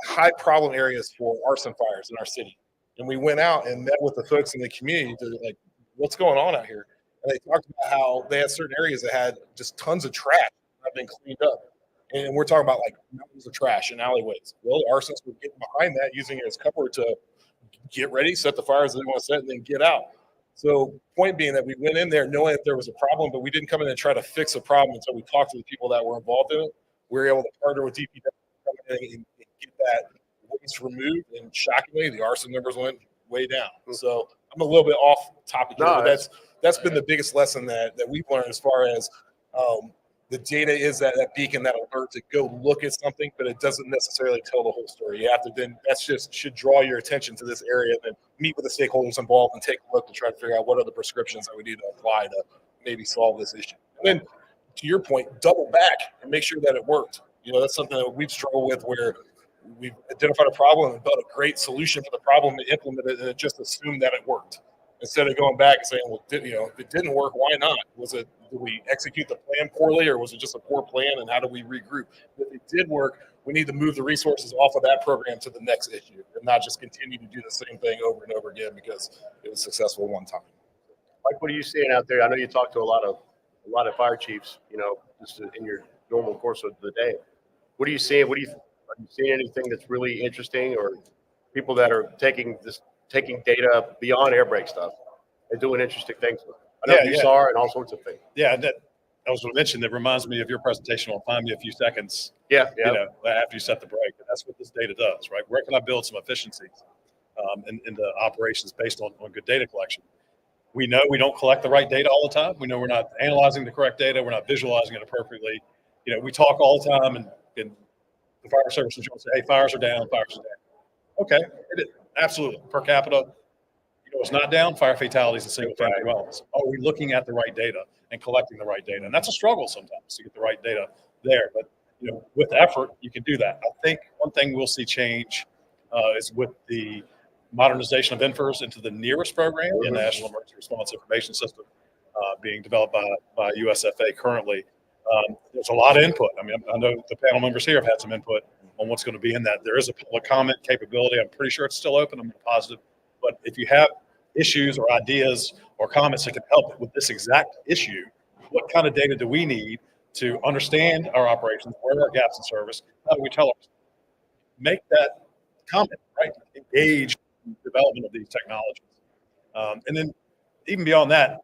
high problem areas for arson fires in our city. And we went out and met with the folks in the community to like, what's going on out here? And they talked about how they had certain areas that had just tons of trash that had been cleaned up. And we're talking about like mountains of trash in alleyways. Well, arsonists were getting behind that, using it as cover to get ready, set the fires that they want to set, and then get out. So point being that we went in there knowing that there was a problem, but we didn't come in and try to fix a problem until we talked to the people that were involved in it. We were able to partner with DPW and get that waste removed, and shockingly, the arson numbers went way down. So I'm a little bit off topic here, but that's been the biggest lesson that we've learned as far as the data is that beacon, that alert to go look at something, but it doesn't necessarily tell the whole story. You have to then, that's just should draw your attention to this area, and then meet with the stakeholders involved and take a look and try to figure out what are the prescriptions that we need to apply to maybe solve this issue. And then to your point, double back and make sure that it worked. That's something that we've struggled with, where we've identified a problem and built a great solution for the problem to implement it, and just assume that it worked. Instead of going back and saying, well, if it didn't work, why not? Did we execute the plan poorly, or was it just a poor plan, and how do we regroup? If it did work, we need to move the resources off of that program to the next issue, and not just continue to do the same thing over and over again because it was successful one time.
Mike, what are you seeing out there? I know you talk to a lot of fire chiefs, just in your normal course of the day. What are you seeing? Are you seeing anything that's really interesting, or people that are taking data beyond air brake stuff and doing interesting things with it? I know USAR and all sorts of things.
Yeah, that I was going to mention, that reminds me of your presentation on Find Me a Few Seconds.
Yeah.
After you set the brake. And that's what this data does, right? Where can I build some efficiencies in the operations based on good data collection? We know we don't collect the right data all the time. We know we're not analyzing the correct data. We're not visualizing it appropriately. We talk all the time, and the fire service will say, hey, fires are down, fires are down. Okay, absolutely. Per capita, it's not down. Fire fatalities and single family dwellings. Are we looking at the right data and collecting the right data? And that's a struggle sometimes to get the right data there. But with effort, you can do that. I think one thing we'll see change is with the modernization of INFRS into the nearest program, the National Emergency Response Information System, being developed by USFA currently. There's a lot of input. I mean, I know the panel members here have had some input on what's going to be in that. There is a public comment capability. I'm pretty sure it's still open. I'm positive. But if you have issues or ideas or comments that can help with this exact issue, what kind of data do we need to understand our operations? Where are our gaps in service? How do we tell our make that comment, right? Engage in the development of these technologies. And then even beyond that,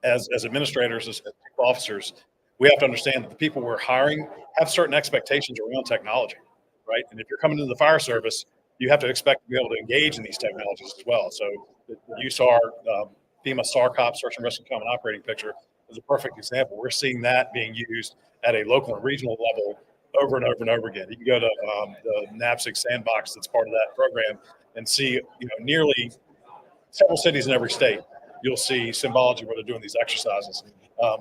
as administrators, as officers, we have to understand that the people we're hiring have certain expectations around technology, right? And if you're coming into the fire service, you have to expect to be able to engage in these technologies as well. So the USAR, FEMA SARCOP, Search and Rescue Common Operating Picture, is a perfect example. We're seeing that being used at a local and regional level over and over and over again. You can go to the NAPSG sandbox that's part of that program and see, nearly several cities in every state. You'll see symbology where they're doing these exercises.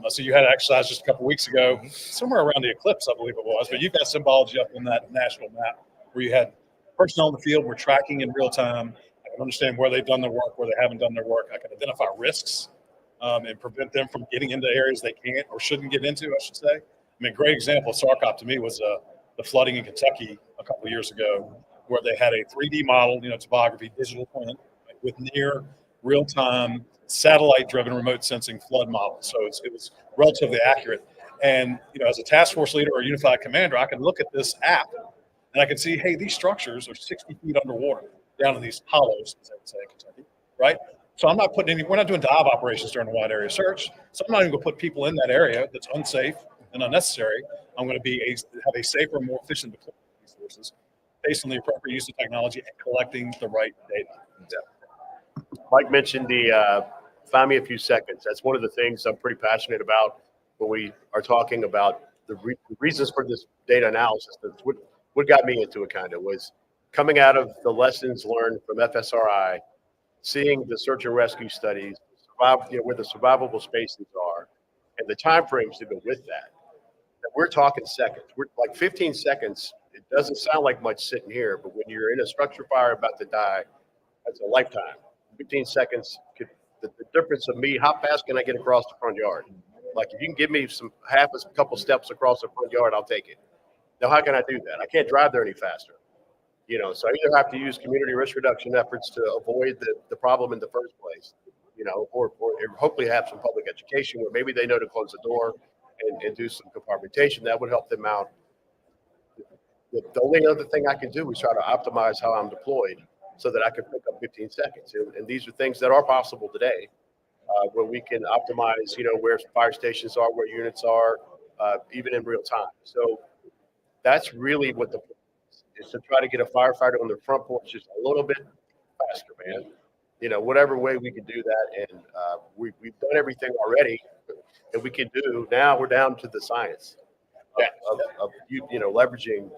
So you had an exercise just a couple of weeks ago, somewhere around the eclipse, I believe it was, but you've got symbology up on that national map where you had personnel in the field. We're tracking in real time. I can understand where they've done their work, where they haven't done their work. I can identify risks and prevent them from getting into areas they can't or shouldn't get into, I should say. I mean, a great example of SARCOP to me was the flooding in Kentucky a couple of years ago, where they had a 3D model, topography, digital twin, with near real-time satellite-driven remote sensing flood model. So it was relatively accurate. And as a task force leader or unified commander, I can look at this app and I can see, hey, these structures are 60 feet underwater down in these hollows, as they would say in Kentucky, right? So we're not doing dive operations during a wide area search. So I'm not even going to put people in that area that's unsafe and unnecessary. I'm going to have a safer, more efficient deployment of resources based on the appropriate use of technology and collecting the right data.
Mike mentioned the Find Me a Few Seconds. That's one of the things I'm pretty passionate about when we are talking about the reasons for this data analysis. That's what got me into it kind of was coming out of the lessons learned from FSRI, seeing the search and rescue studies, where the survivable spaces are, and the timeframes to go with that. we're talking seconds. We're like 15 seconds. It doesn't sound like much sitting here, but when you're in a structure fire about to die, that's a lifetime. 15 seconds could the difference of me. How fast can I get across the front yard? Like if you can give me a couple steps across the front yard, I'll take it. Now, how can I do that? I can't drive there any faster. So I either have to use community risk reduction efforts to avoid the problem in the first place, or hopefully have some public education where maybe they know to close the door and do some compartmentation. That would help them out. The only other thing I can do is try to optimize how I'm deployed so that I can pick up 15 seconds. And these are things that are possible today where we can optimize, where fire stations are, where units are, even in real time. So that's really what the is to try to get a firefighter on the front porch just a little bit faster, man. Whatever way we can do that. And we've done everything already that we can do. Now we're down to the science of leveraging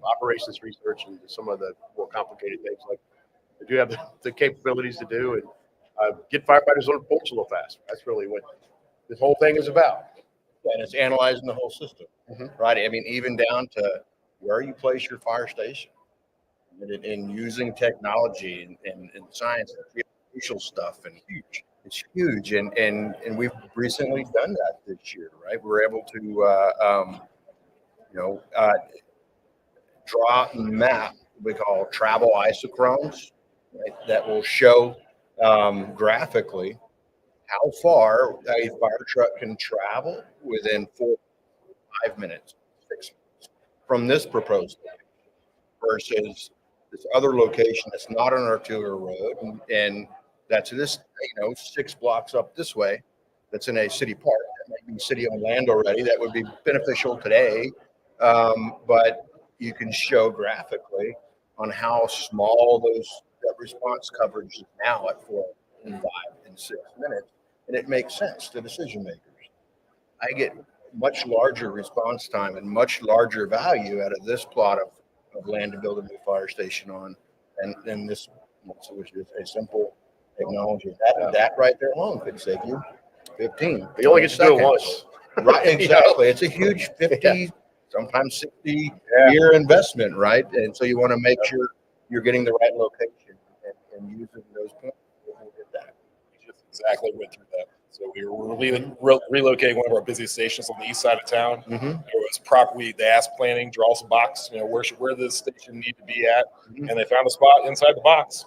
operations research and some of the more complicated things like we do have the capabilities to do and get firefighters on the porch a little faster. That's really what this whole thing is about.
And it's analyzing the whole system, right? I mean, even down to where you place your fire station and using technology and science and crucial stuff and it's huge. And we've recently done that this year, right? We're able to, draw and map what we call travel isochrones, right? That will show graphically how far a fire truck can travel within 4 to 5 minutes, 6 minutes from this proposed location versus this other location that's not on Artiller Road and that's this 6 blocks up this way that's in a city park that might be city owned land already that would be beneficial today, but you can show graphically on how small that response coverage is now at 4 and 5 and 6 minutes. And it makes sense to decision makers. I get much larger response time and much larger value out of this plot of land to build a new fire station on than this, which is a simple technology. That right there alone could save you 15.
You only get to do it once.
Right, exactly. It's a huge 50, sometimes 60 year investment, right? And so you want to make sure you're getting the right location and using those points.
Exactly went through that. So we were relocating one of our busiest stations on the east side of town. It was properly they asked planning, draw us a box, where the station need to be at, and they found a spot inside the box.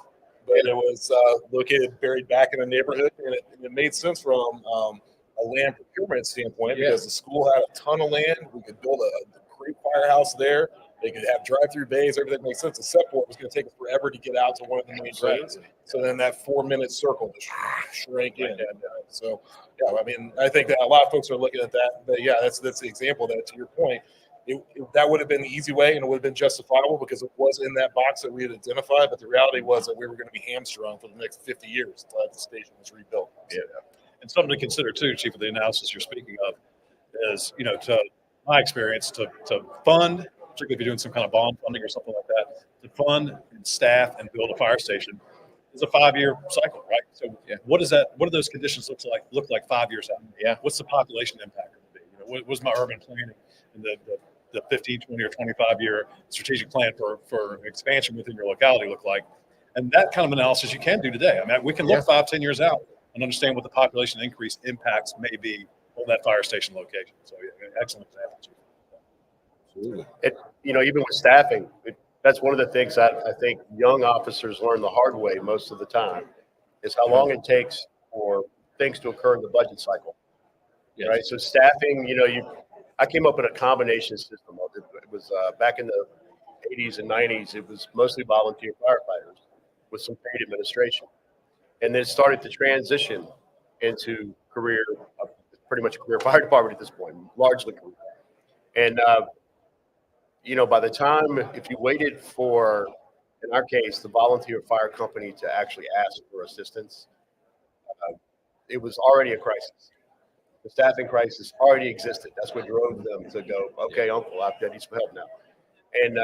But it was located buried back in the neighborhood, and it made sense from a land procurement standpoint because the school had a ton of land. We could build a great firehouse there. They could have drive-through bays. Everything makes sense, except for it was going to take us forever to get out to one of the main roads. So then that 4-minute circle just shrank in. So, I mean, I think that a lot of folks are looking at that. But, that's the example that, to your point, that would have been the easy way and it would have been justifiable because it was in that box that we had identified. But the reality was that we were going to be hamstrung for the next 50 years until the station was rebuilt.
And something to consider, too, Chief, of the analysis you're speaking of is, to my experience, to fund – particularly if you're doing some kind of bond funding or something like that, to fund and staff and build a fire station is a 5-year cycle, right? So what do those conditions look like 5 years out? What's the population impact going to be? What's my urban planning and the 15, 20, or 25-year strategic plan for expansion within your locality look like? And that kind of analysis you can do today. I mean, we can look 5, 10 years out and understand what the population increase impacts may be on that fire station location. So excellent example, Chief.
Absolutely. Even with staffing, that's one of the things that I think young officers learn the hard way most of the time is how long it takes for things to occur in the budget cycle. Right. So staffing, I came up with a combination system. It was back in the 80s and 90s. It was mostly volunteer firefighters with some paid administration, and then it started to transition into pretty much a career fire department at this point, largely career. And by the time, if you waited for, in our case, the volunteer fire company to actually ask for assistance, it was already a crisis. The staffing crisis already existed. That's what drove them to go, okay, Uncle, I need some help now. And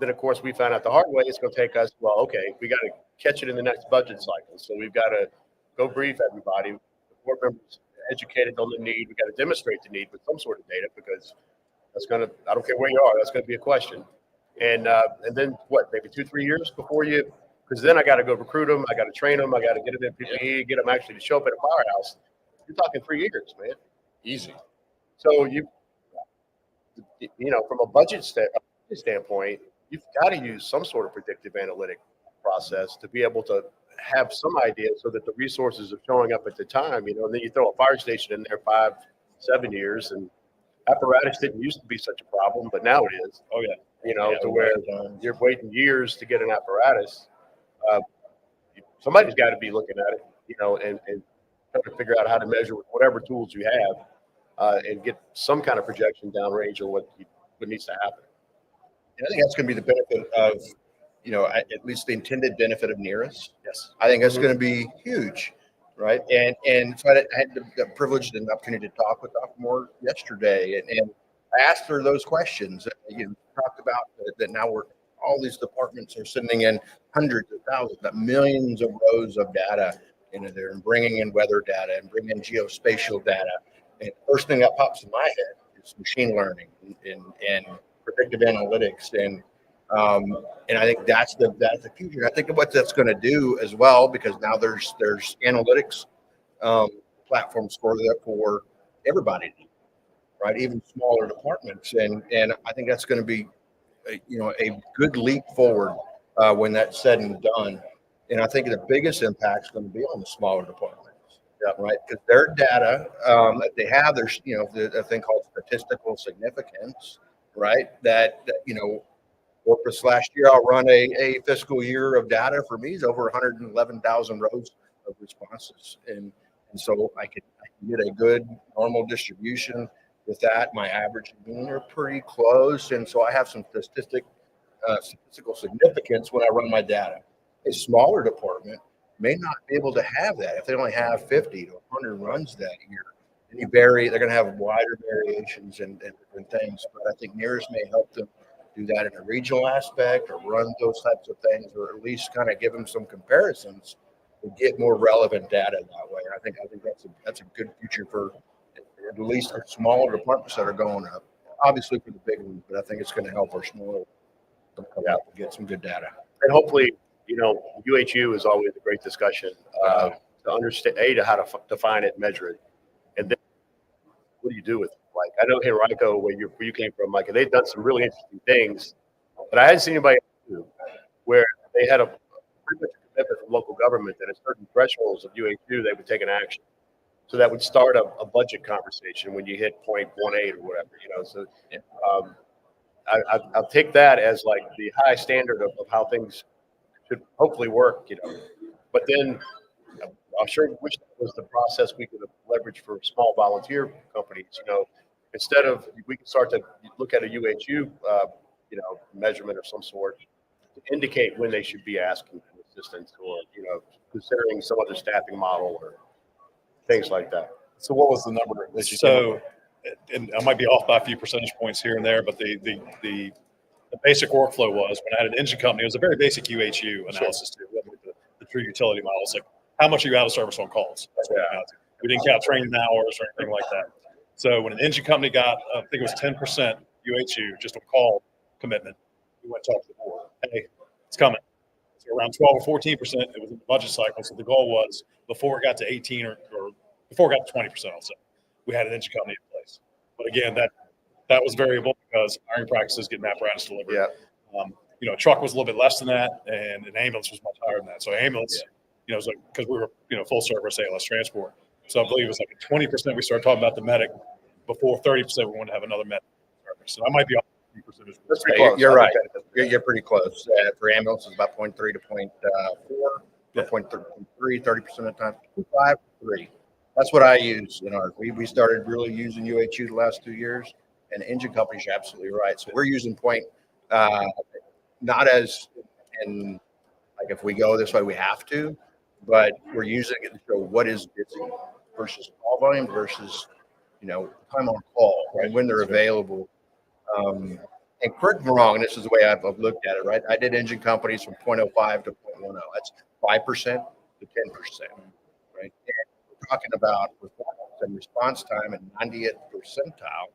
then, of course, we found out the hard way. It's going to take us, we got to catch it in the next budget cycle. So we've got to go brief everybody. The board members educated on the need. We got to demonstrate the need with some sort of data because I don't care where you are, that's gonna be a question. And then what, maybe 2-3 years before you, because then I got to go recruit them, I got to train them, I got to get them in PPE, get them actually to show up at a firehouse. You're talking 3 years, man.
Easy.
So from a standpoint, you've got to use some sort of predictive analytic process to be able to have some idea so that the resources are showing up at the time, and then you throw a fire station in there 5-7 years, and apparatus didn't used to be such a problem, but now it is.
Oh yeah.
To where you're waiting years to get an apparatus. Somebody's got to be looking at it, and trying to figure out how to measure with whatever tools you have, and get some kind of projection downrange of what needs to happen.
And I think that's going to be the benefit of, at least the intended benefit of NERIS.
Yes.
I think that's going to be huge, right? And so I had the privilege and opportunity to talk with Dr. Moore yesterday, and I asked her those questions. Talked about that now all these departments are sending in hundreds of thousands, millions of rows of data into there, and bringing in weather data and bringing in geospatial data. And the first thing that pops in my head is machine learning and predictive analytics, and I think that's the future. I think what that's going to do as well, because now there's analytics platforms for everybody, right? Even smaller departments, and I think that's going to be a good leap forward when that's said and done. And I think the biggest impact is going to be on the smaller departments, right? Because their data that they have, there's a thing called statistical significance, right? That Corpus last year, I'll run a fiscal year of data for me is over 111,000 rows of responses, and so I can get a good normal distribution with that. My average mean are pretty close, and so I have some statistical significance when I run my data. A smaller department may not be able to have that if they only have 50 to 100 runs that year. And they're going to have wider variations and different things. But I think NERIS may help them do that in a regional aspect, or run those types of things, or at least kind of give them some comparisons to get more relevant data that way. I think that's a good future for at least our smaller departments that are going up. Obviously for the big ones, but I think it's going to help our smaller come out and get some good data.
And hopefully, UHU is always a great discussion to understand how to define it, measure it, and then what do you do with it? Like, I know Henrico, where you came from, Mike, and they've done some really interesting things, but I hadn't seen anybody do, where they had a pretty much a commitment from local government that at certain thresholds of UHU they would take an action. So that would start a budget conversation when you hit 0.18 or whatever, So I'll take that as like the high standard of how things should hopefully work, But then I'm sure wish that was the process we could have leveraged for small volunteer companies. Instead of, we could start to look at a UHU, measurement of some sort to indicate when they should be asking for assistance, or considering some other staffing model or things like that.
So what was the number that you
So, and I might be off by a few percentage points here and there, but the basic workflow was, when I had an engine company, it was a very basic UHU analysis too. The true utility models, like how much are you out of service on calls? That's what we didn't count training hours or anything like that. So when an engine company got, I think it was 10% UHU, just a call commitment, we went to talk to the board. Hey, it's coming. So around 12 or 14%, it was in the budget cycle. So the goal was, before it got to 18 or before it got to 20%, I'll say, we had an engine company in place. But again, that was variable because hiring practices, getting apparatus delivered.
Yeah.
A truck was a little bit less than that, and an ambulance was much higher than that. So ambulance, it was like, because we were, full service ALS transport. So I believe it was like 20% we started talking about the medic, before 30% we wanted to have another medic service. So I might be off 30%.
That's pretty close.
You're right. You're pretty close. For ambulance, it's about 0.3 to 0.4, 0.3, 30% of the time, 5, 3. That's what I use in ours. We started really using UHU the last 2 years, and engine companies are absolutely right. So we're using point, not as in, like, if we go this way, we have to, but we're using it to show what is busy versus call volume versus, time on call, right? When they're available. And correct me wrong, and this is the way I've looked at it, right? I did engine companies from 0.05 to 0.10. That's 5% to 10%, right? And we're talking about performance and response time at 90th percentile.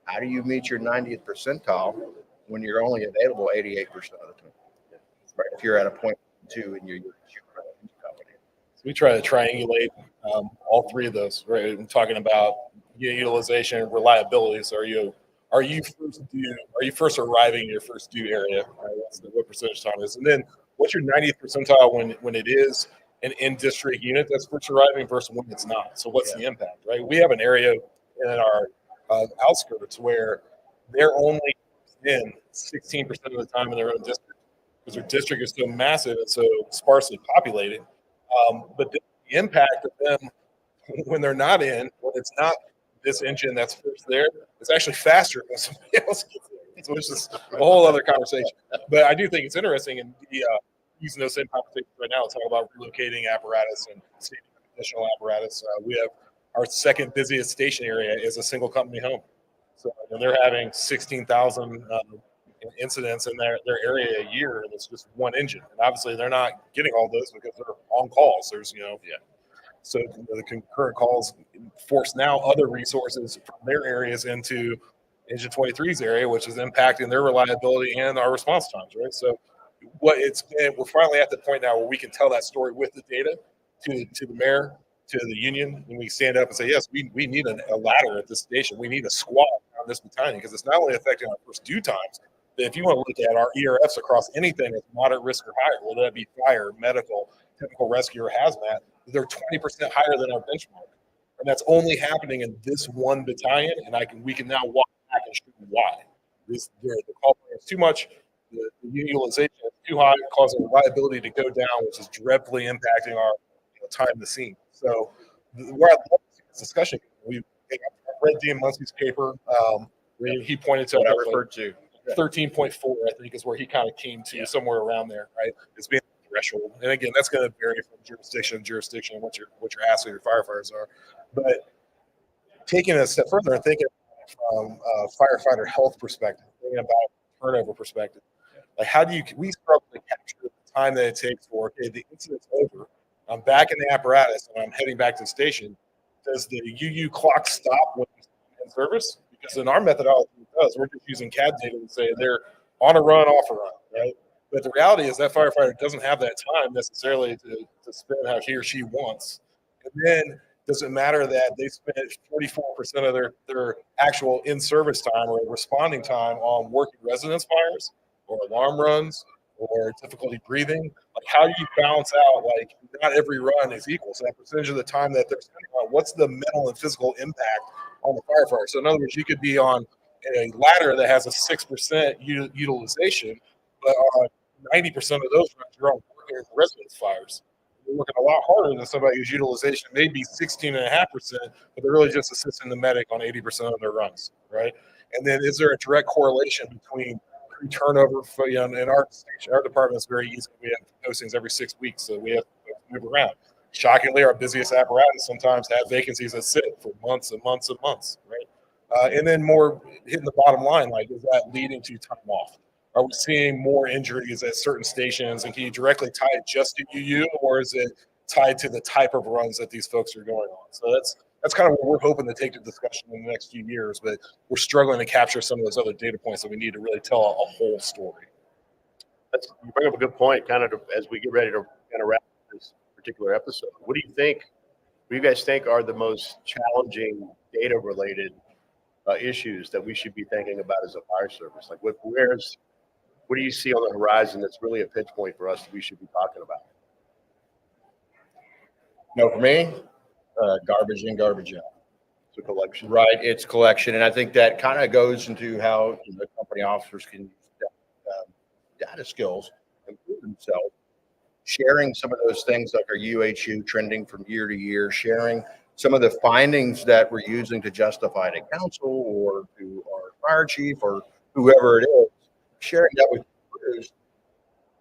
how do you meet your 90th percentile when you're only available 88% of the time? Right, if you're at a 0.2 and you're company.
So we try to triangulate all three of those, right? I'm talking about utilization and reliability. So are you first arriving in your first due area? Right? That's what percentage time is. And then what's your 90th percentile when it is an in-district unit that's first arriving versus when it's not? So what's the impact, right? We have an area in our outskirts where they're only in 16% of the time in their own district because their district is so massive and so sparsely populated. But the impact of them when they're not in, when it's not this engine that's first there, it's actually faster than somebody else gets there. So it's just a whole other conversation. But I do think it's interesting, and using those same conversations right now to talk about relocating apparatus and saving additional apparatus. We have our second busiest station area is a single company home. So they're having 16,000 incidents in their area a year, and it's just one engine. And obviously, they're not getting all those because they're on calls. There's, so the concurrent calls force now other resources from their areas into Engine 23's area, which is impacting their reliability and our response times, right? So what it's been, we're finally at the point now where we can tell that story with the data to the mayor, to the union, and we stand up and say, yes, we need a ladder at this station. We need a squad on this battalion because it's not only affecting our first due times, but if you want to look at our ERFs across anything that's moderate risk or higher, whether that be fire, medical, technical rescue, or hazmat, they're 20% higher than our benchmark. And that's only happening in this one battalion, and we can now walk back and show why. The call is too much, the utilization is too high, causing reliability to go down, which is dreadfully impacting our time to scene. So where I love this discussion, I read Dean Munsey's paper. He pointed to
what I referred to.
13.4, I think, is where he kind of came to, somewhere around there, right? It's being a threshold. And again, that's going to vary from jurisdiction to jurisdiction and what your asking your firefighters are. But taking it a step further and thinking from a firefighter health perspective, thinking about turnover perspective, like we struggle to capture the time that it takes for, okay, the incident's over, I'm back in the apparatus and I'm heading back to the station. Does the UU clock stop when it's in service? Because in our methodology, it does. We're just using CAD data to say they're on a run, off a run, right? But the reality is that firefighter doesn't have that time necessarily to spend how he or she wants. And then does it matter that they spent 44% of their actual in-service time or responding time on working residence fires or alarm runs or difficulty breathing? Like, how do you balance out, like, not every run is equal. So that percentage of the time that they're spending on, what's the mental and physical impact on the firefighter? So in other words, you could be on a ladder that has a 6% utilization, but on 90% of those runs, you're on working residence fires. You're working a lot harder than somebody whose utilization may be 16.5%, but they're really just assisting the medic on 80% of their runs, right? And then is there a direct correlation between turnover? In our department is very easy. We have postings every 6 weeks, so we have to move around. Shockingly, our busiest apparatus sometimes have vacancies that sit for months and months and months, right? And then more hitting the bottom line, like, is that leading to time off? Are we seeing more injuries at certain stations, and can you directly tie it just to UU, or is it tied to the type of runs that these folks are going on? So that's kind of what we're hoping to take the discussion in the next few years, but we're struggling to capture some of those other data points that we need to really tell a whole story.
You bring up a good point, kind of as we get ready to kind of wrap up this particular episode. What do you guys think are the most challenging data-related issues that we should be thinking about as a fire service? Like, what do you see on the horizon that's really a pitch point for us that we should be talking about?
No, for me, garbage in, garbage out.
So collection.
Right, it's collection. And I think that kind of goes into how company officers can use data skills, improve themselves, sharing some of those things like our UHU trending from year to year, sharing some of the findings that we're using to justify to council or to our fire chief or whoever it is, sharing that with crews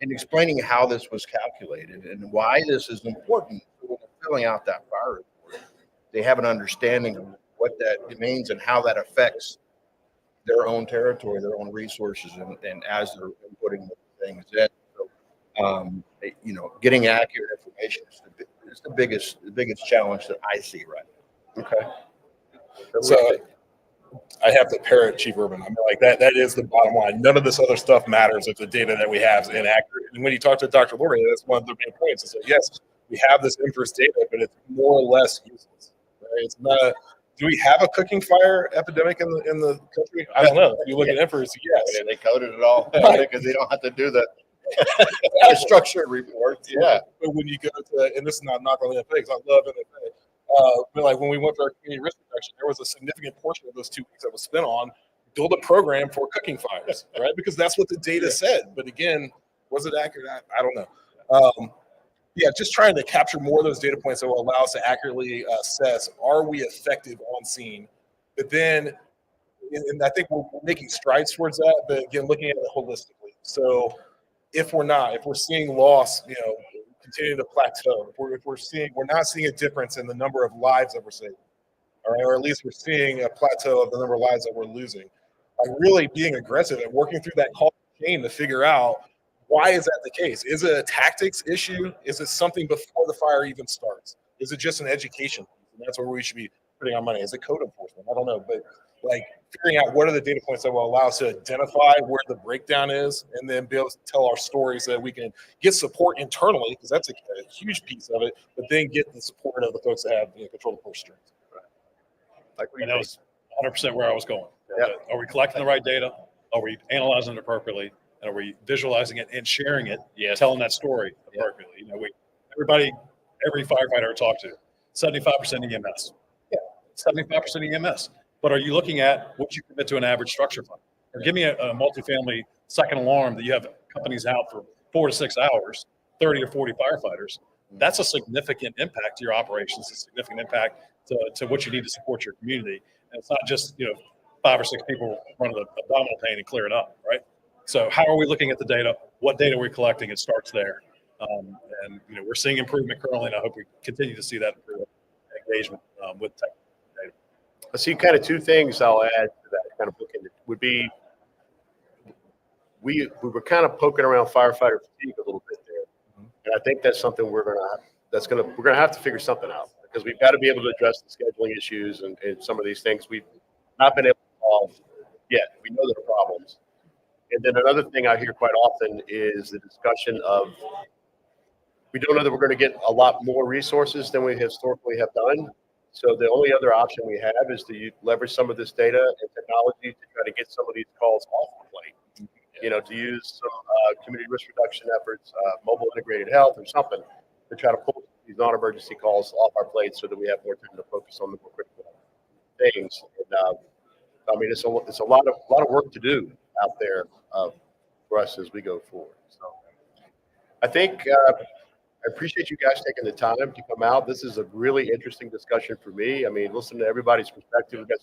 and explaining how this was calculated and why this is important when they're filling out that fire report. They have an understanding of what that means and how that affects their own territory, their own resources, and as they're inputting things in. So, getting accurate information is the biggest challenge that I see right now.
Okay.
So I have to parrot Chief Urban. I mean, like that is the bottom line. None of this other stuff matters if the data that we have is inaccurate. And when you talk to Dr. Lori, that's one of the main points. Is that yes, we have this inverse data, but it's more or less useless. Right? It's not. Do we have a cooking fire epidemic in the country? I don't know. If you look at inverse, yes.
Yeah, they coded it all because they don't have to do the structured reports. Yeah.
But when you go to, and this is not knock on the NFA because I love NFA, but like when we went to our community risk reduction, there was a significant portion of those 2 weeks that was spent on build a program for cooking fires, right? Because that's what the data said. But again, was it accurate? I don't know. Yeah, just trying to capture more of those data points that will allow us to accurately assess, are we effective on scene? But then, and I think we're making strides towards that, but again, looking at it holistically. So if we're seeing loss, continue to plateau, if we're not seeing a difference in the number of lives that we're saving, all right, or at least we're seeing a plateau of the number of lives that we're losing, like really being aggressive and working through that call chain to figure out, why is that the case? Is it a tactics issue? Is it something before the fire even starts? Is it just an education? And that's where we should be putting our money. Is it code enforcement? I don't know, but like figuring out what are the data points that will allow us to identify where the breakdown is, and then be able to tell our stories so that we can get support internally, because that's a huge piece of it, but then get the support of the folks that have control the purse strings.
Like
And that was 100% where I was going.
Yeah.
Are we collecting the right data? Are we analyzing it appropriately? And are we visualizing it and sharing it, telling that story appropriately? Every firefighter I talk to, 75% EMS. Yeah, 75% EMS. But are you looking at what you commit to an average structure fund? Or give me a multifamily second alarm that you have companies out for 4 to 6 hours, 30 or 40 firefighters. That's a significant impact to your operations, a significant impact to what you need to support your community. And it's not just 5 or 6 people running the abdominal pain and clear it up, right? So how are we looking at the data? What data are we collecting? It starts there. And we're seeing improvement currently, and I hope we continue to see that improvement engagement with tech data.
I see kind of 2 things I'll add to that kind of looking would be we were kind of poking around firefighter fatigue a little bit there. And I think that's something we're gonna have to figure something out, because we've got to be able to address the scheduling issues and some of these things we've not been able to solve yet. We know there are problems. And then another thing I hear quite often is the discussion of, we don't know that we're going to get a lot more resources than we historically have done. So the only other option we have is to leverage some of this data and technology to try to get some of these calls off the plate. To use some community risk reduction efforts, mobile integrated health or something, to try to pull these non-emergency calls off our plate so that we have more time to focus on the more critical things. And, it's a lot of work to do out there for us as we go forward. So I think I appreciate you guys taking the time to come out. This is a really interesting discussion for me. I mean, listen to everybody's perspective. We've got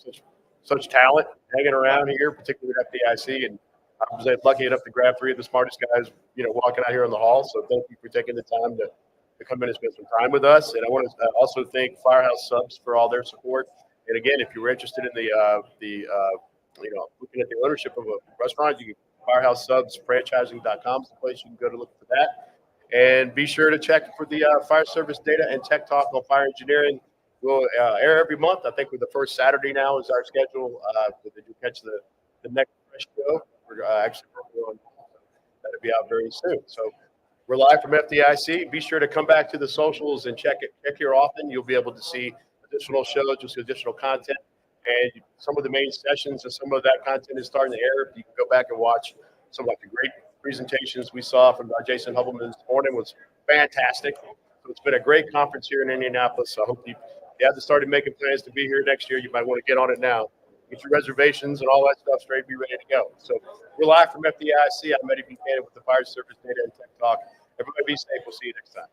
such talent hanging around here, particularly at FDIC, and I was lucky enough to grab 3 of the smartest guys, walking out here in the hall. So thank you for taking the time to come in and spend some time with us. And I want to also thank Firehouse Subs for all their support. And again, if you were interested in looking at the ownership of a restaurant, you can firehousesubsfranchising.com is the place you can go to look for that. And be sure to check for the fire service data and tech talk on fire engineering. We'll air every month. I think with the first Saturday now is our schedule. Did you catch the next show? We're actually working on that'll be out very soon. So we're live from FDIC. Be sure to come back to the socials and check here often. You'll be able to see additional shows, just additional content. And some of the main sessions and some of that content is starting to air. You can go back and watch some of the great presentations we saw from Jason Hubbleman this morning. Was fantastic. So it's been a great conference here in Indianapolis. So I hope you haven't started making plans to be here next year. You might want to get on it now. Get your reservations and all that stuff straight. Be ready to go. So we're live from FDIC. I'm Eddie Buchanan with the Fire Service Data and Tech Talk. Everybody be safe. We'll see you next time.